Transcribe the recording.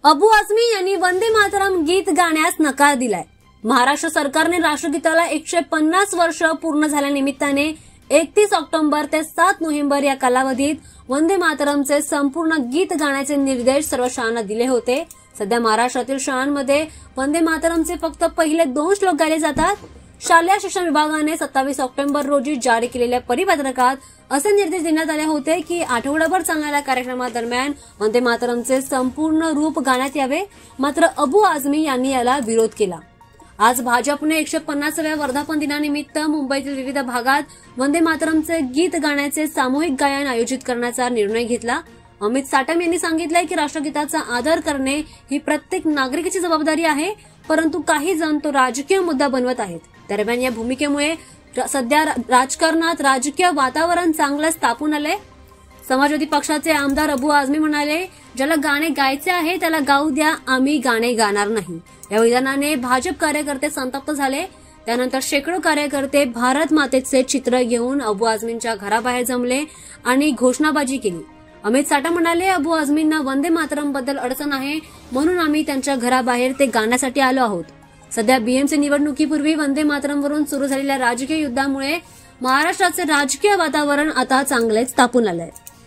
अबू आझमी यांनी वंदे मातरम गीत गाण्यास नकार दिलाय। महाराष्ट्र सरकारने राष्ट्रगीताला 150 वर्ष पूर्ण झाल्यानिमित्ताने 31 ऑक्टोबर ते 7 नोव्हेंबर या कालावधीत वंदे मातरमचे संपूर्ण गीत गाण्याचे निर्देश सर्व शाळांना दिले होते। सध्या महाराष्ट्रातील शाळांमध्ये वंदे मातरमचे फक्त पहिले 2 श्लोक गायले जातात। शालेय शिक्षण विभागाने 27 ऑक्टोबर रोजी जारी केलेल्या परिपत्रकात असे निर्देश देण्यात आले होते की आठवडाभर चालणाऱ्या कार्यक्रमादरम्यान वंदे मातरमचे संपूर्ण रूप गाण्यात यावे। मात्र अबू आझमी यांनी याला विरोध केला। आज भाजपने 150व्या वर्धापन दिनानिमित्त मुंबईतील विविध भागात वंदे मातरमचे गीत गाण्याचे सामूहिक गायन आयोजित करण्याचा निर्णय घेतला। अमित साटम यांनी सांगितलंय की राष्ट्रगीताचा आदर करणे ही प्रत्येक नागरिकाची जबाबदारी आहे, परंतु काही जण तो राजकीय मुद्दा बनवत आहेत। दरम्यान या भूमिकेमुळे सध्या राजकारणात राजकीय वातावरण चांगलंच तापून आलंय। समाजवादी पक्षाचे आमदार अबू आझमी म्हणाले, ज्याला गाणे गायचे आहे त्याला गाऊ द्या, आम्ही गाणे गाणार नाही। या विधानाने भाजप कार्यकर्ते संतप्त झाले। त्यानंतर शेकडो कार्यकर्ते भारत मातेचे चित्र घेऊन अबू आझमींच्या घराबाहेर जमले आणि घोषणाबाजी केली। अमित साटम म्हणाले, अबू आझमींना वंदे मातरम बद्दल अडचण आहे, म्हणून आम्ही त्यांच्या घराबाहेर ते गाण्यासाठी आलो आहोत। सध्या बीएमसी निवडणुकीपूर्वी वंदे मातरमवरून सुरू झालेल्या राजकीय युद्धामुळे महाराष्ट्राचे राजकीय वातावरण आता चांगलेच तापून आलंय।